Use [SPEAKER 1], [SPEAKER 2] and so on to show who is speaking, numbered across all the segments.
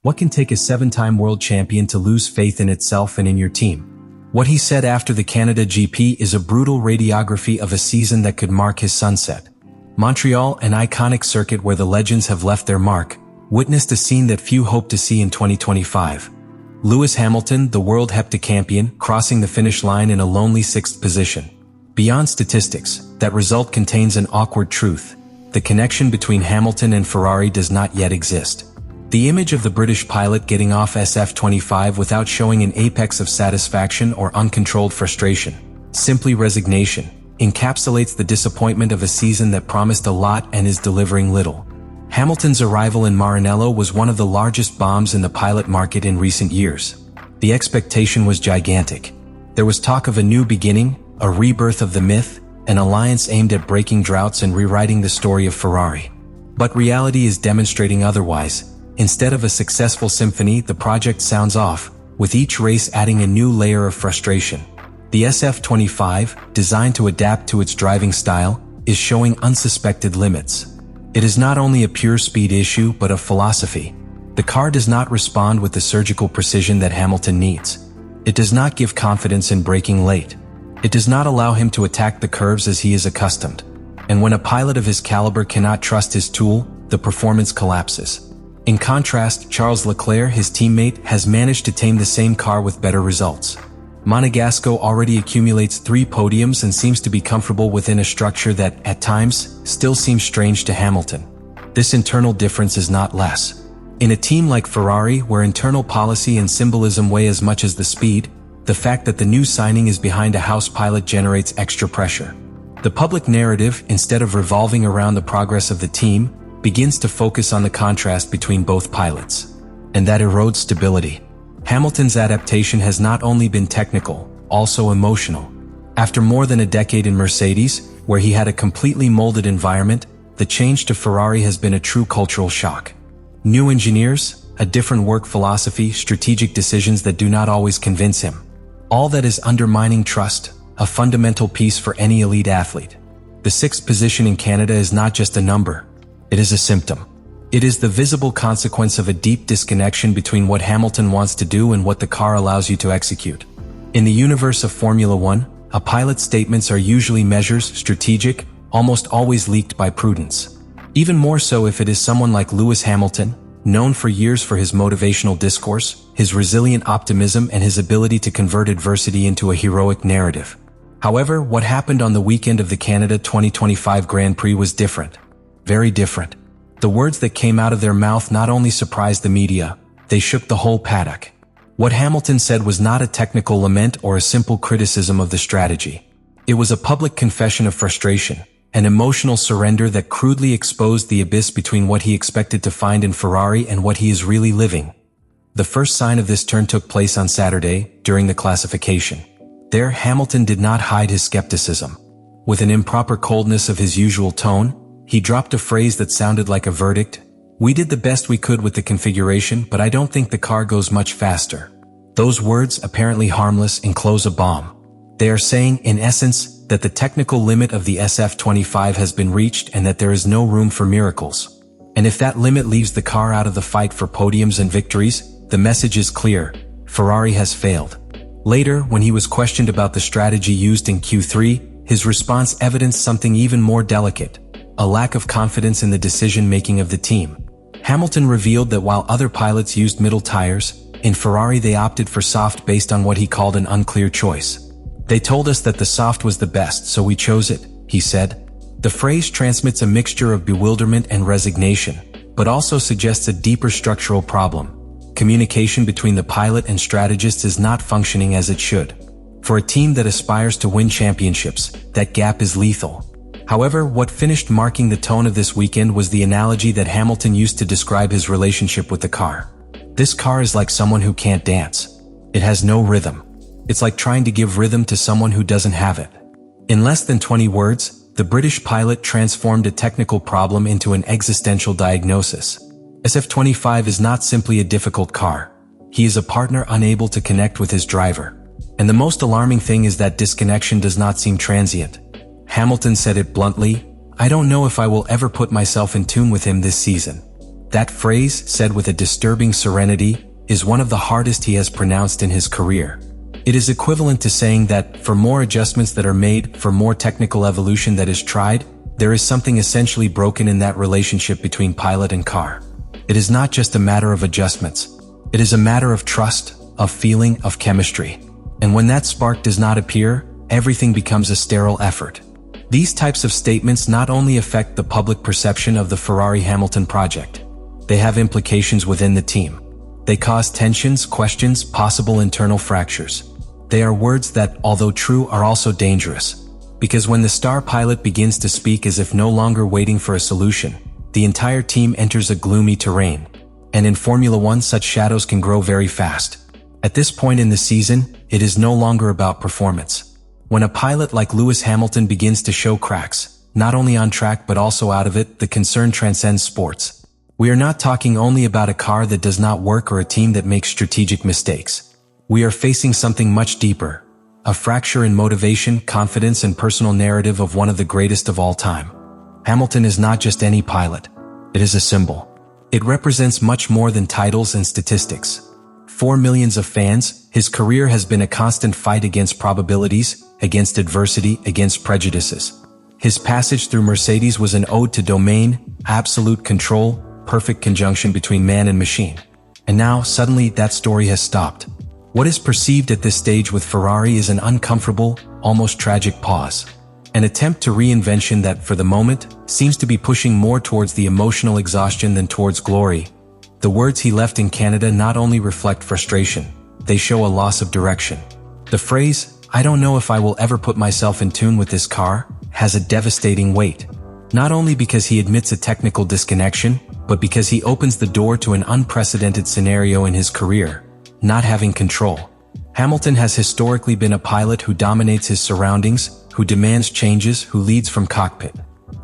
[SPEAKER 1] What can take a 7-time world champion to lose faith in itself and in your team? What he said after the Canada GP is a brutal radiography of a season that could mark his sunset. Montreal, an iconic circuit where the legends have left their mark, witnessed a scene that few hope to see in 2025. Lewis Hamilton, the world heptacampion, crossing the finish line in a lonely 6th position. Beyond statistics, that result contains an awkward truth. The connection between Hamilton and Ferrari does not yet exist. The image of the British pilot getting off SF25 without showing an apex of satisfaction or uncontrolled frustration, simply resignation, encapsulates the disappointment of a season that promised a lot and is delivering little. Hamilton's arrival in Maranello was one of the largest bombs in the pilot market in recent years. The expectation was gigantic. There was talk of a new beginning, a rebirth of the myth, an alliance aimed at breaking droughts and rewriting the story of Ferrari. But reality is demonstrating otherwise. Instead of a successful symphony, the project sounds off, with each race adding a new layer of frustration. The SF25, designed to adapt to its driving style, is showing unsuspected limits. It is not only a pure speed issue but a philosophy. The car does not respond with the surgical precision that Hamilton needs. It does not give confidence in braking late. It does not allow him to attack the curves as he is accustomed. And when a pilot of his caliber cannot trust his tool, the performance collapses. In contrast, Charles Leclerc, his teammate, has managed to tame the same car with better results. Monegasco already accumulates 3 podiums and seems to be comfortable within a structure that, at times, still seems strange to Hamilton. This internal difference is not less. In a team like Ferrari, where internal policy and symbolism weigh as much as the speed, the fact that the new signing is behind a house pilot generates extra pressure. The public narrative, instead of revolving around the progress of the team, begins to focus on the contrast between both pilots. And that erodes stability. Hamilton's adaptation has not only been technical, also emotional. After more than a decade in Mercedes, where he had a completely molded environment, the change to Ferrari has been a true cultural shock. New engineers, a different work philosophy, strategic decisions that do not always convince him. All that is undermining trust, a fundamental piece for any elite athlete. The 6th position in Canada is not just a number. It is a symptom. It is the visible consequence of a deep disconnection between what Hamilton wants to do and what the car allows you to execute. In the universe of Formula One, a pilot's statements are usually measures, strategic, almost always leaked by prudence. Even more so if it is someone like Lewis Hamilton, known for years for his motivational discourse, his resilient optimism, and his ability to convert adversity into a heroic narrative. However, what happened on the weekend of the Canada 2025 Grand Prix was different. Very different. The words that came out of their mouth not only surprised the media, they shook the whole paddock. What Hamilton said was not a technical lament or a simple criticism of the strategy. It was a public confession of frustration, an emotional surrender that crudely exposed the abyss between what he expected to find in Ferrari and what he is really living. The first sign of this turn took place on Saturday, during the classification. There, Hamilton did not hide his skepticism. With an improper coldness of his usual tone, he dropped a phrase that sounded like a verdict. "We did the best we could with the configuration, but I don't think the car goes much faster." Those words, apparently harmless, enclose a bomb. They are saying, in essence, that the technical limit of the SF25 has been reached and that there is no room for miracles. And if that limit leaves the car out of the fight for podiums and victories, the message is clear: Ferrari has failed. Later, when he was questioned about the strategy used in Q3, his response evidenced something even more delicate: a lack of confidence in the decision-making of the team. Hamilton revealed that while other pilots used middle tires, in Ferrari they opted for soft based on what he called an unclear choice. "They told us that the soft was the best, so we chose it," he said. The phrase transmits a mixture of bewilderment and resignation, but also suggests a deeper structural problem. Communication between the pilot and strategist is not functioning as it should. For a team that aspires to win championships, that gap is lethal. However, what finished marking the tone of this weekend was the analogy that Hamilton used to describe his relationship with the car. "This car is like someone who can't dance. It has no rhythm. It's like trying to give rhythm to someone who doesn't have it." In less than 20 words, the British pilot transformed a technical problem into an existential diagnosis. SF25 is not simply a difficult car. He is a partner unable to connect with his driver. And the most alarming thing is that disconnection does not seem transient. Hamilton said it bluntly: "I don't know if I will ever put myself in tune with him this season." That phrase, said with a disturbing serenity, is one of the hardest he has pronounced in his career. It is equivalent to saying that, for more adjustments that are made, for more technical evolution that is tried, there is something essentially broken in that relationship between pilot and car. It is not just a matter of adjustments. It is a matter of trust, of feeling, of chemistry. And when that spark does not appear, everything becomes a sterile effort. These types of statements not only affect the public perception of the Ferrari-Hamilton project, they have implications within the team. They cause tensions, questions, possible internal fractures. They are words that, although true, are also dangerous. Because when the star pilot begins to speak as if no longer waiting for a solution, the entire team enters a gloomy terrain. And in Formula One, such shadows can grow very fast. At this point in the season, it is no longer about performance. When a pilot like Lewis Hamilton begins to show cracks, not only on track but also out of it, the concern transcends sports. We are not talking only about a car that does not work or a team that makes strategic mistakes. We are facing something much deeper. A fracture in motivation, confidence, and personal narrative of one of the greatest of all time. Hamilton is not just any pilot. It is a symbol. It represents much more than titles and statistics. For millions of fans, his career has been a constant fight against probabilities, against adversity, against prejudices. His passage through Mercedes was an ode to domain, absolute control, perfect conjunction between man and machine. And now, suddenly, that story has stopped. What is perceived at this stage with Ferrari is an uncomfortable, almost tragic pause. An attempt to reinvention that, for the moment, seems to be pushing more towards the emotional exhaustion than towards glory. The words he left in Canada not only reflect frustration, they show a loss of direction. The phrase, "I don't know if I will ever put myself in tune with this car," has a devastating weight. Not only because he admits a technical disconnection, but because he opens the door to an unprecedented scenario in his career: not having control. Hamilton has historically been a pilot who dominates his surroundings, who demands changes, who leads from cockpit.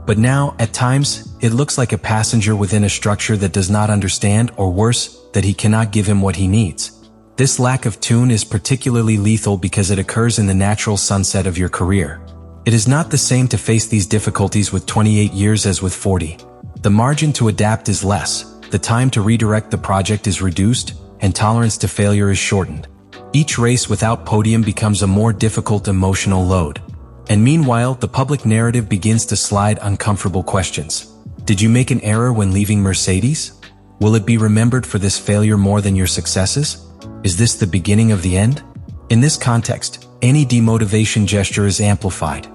[SPEAKER 1] But now, at times, it looks like a passenger within a structure that does not understand, or worse, that he cannot give him what he needs. This lack of tune is particularly lethal because it occurs in the natural sunset of your career. It is not the same to face these difficulties with 28 years as with 40. The margin to adapt is less, the time to redirect the project is reduced, and tolerance to failure is shortened. Each race without podium becomes a more difficult emotional load. And meanwhile, the public narrative begins to slide uncomfortable questions. Did you make an error when leaving Mercedes? Will it be remembered for this failure more than your successes? Is this the beginning of the end? In this context, any demotivation gesture is amplified.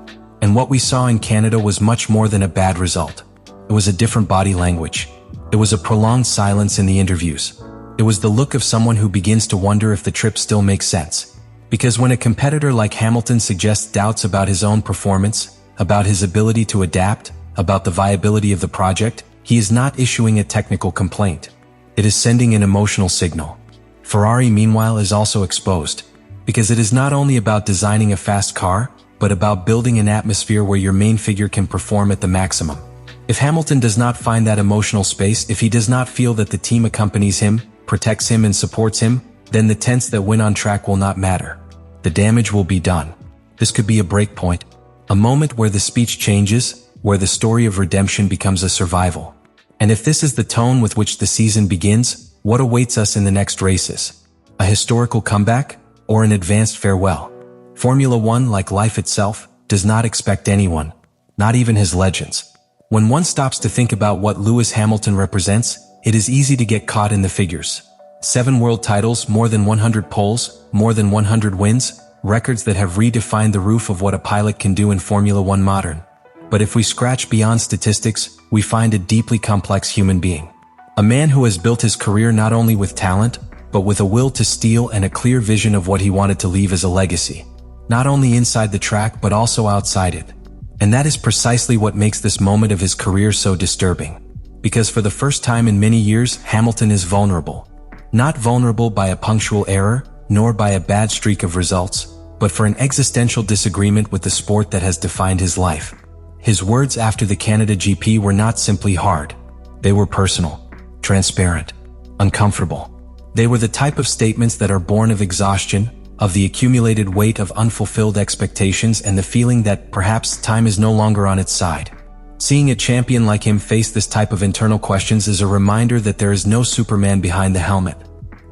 [SPEAKER 1] And what we saw in Canada was much more than a bad result. It was a different body language. It was a prolonged silence in the interviews. It was the look of someone who begins to wonder if the trip still makes sense. Because when a competitor like Hamilton suggests doubts about his own performance, about his ability to adapt, about the viability of the project, he is not issuing a technical complaint. It is sending an emotional signal. Ferrari, meanwhile, is also exposed. Because it is not only about designing a fast car, but about building an atmosphere where your main figure can perform at the maximum. If Hamilton does not find that emotional space, if he does not feel that the team accompanies him, protects him and supports him, then the tenths that win on track will not matter. The damage will be done. This could be a break point, a moment where the speech changes, where the story of redemption becomes a survival. And if this is the tone with which the season begins, what awaits us in the next races? A historical comeback, or an advanced farewell? Formula One, like life itself, does not expect anyone, not even his legends. When one stops to think about what Lewis Hamilton represents, it is easy to get caught in the figures. 7 world titles, more than 100 poles, more than 100 wins, records that have redefined the roof of what a pilot can do in Formula One modern. But if we scratch beyond statistics, we find a deeply complex human being. A man who has built his career not only with talent, but with a will to steal and a clear vision of what he wanted to leave as a legacy. Not only inside the track but also outside it. And that is precisely what makes this moment of his career so disturbing. Because for the first time in many years, Hamilton is vulnerable. Not vulnerable by a punctual error, nor by a bad streak of results, but for an existential disagreement with the sport that has defined his life. His words after the Canada GP were not simply hard. They were personal, transparent, uncomfortable. They were the type of statements that are born of exhaustion, of the accumulated weight of unfulfilled expectations and the feeling that perhaps time is no longer on its side. Seeing a champion like him face this type of internal questions is a reminder that there is no Superman behind the helmet.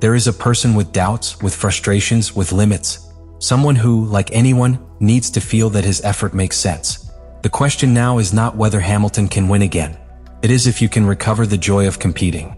[SPEAKER 1] There is a person with doubts, with frustrations, with limits. Someone who, like anyone, needs to feel that his effort makes sense. The question now is not whether Hamilton can win again. It is if you can recover the joy of competing.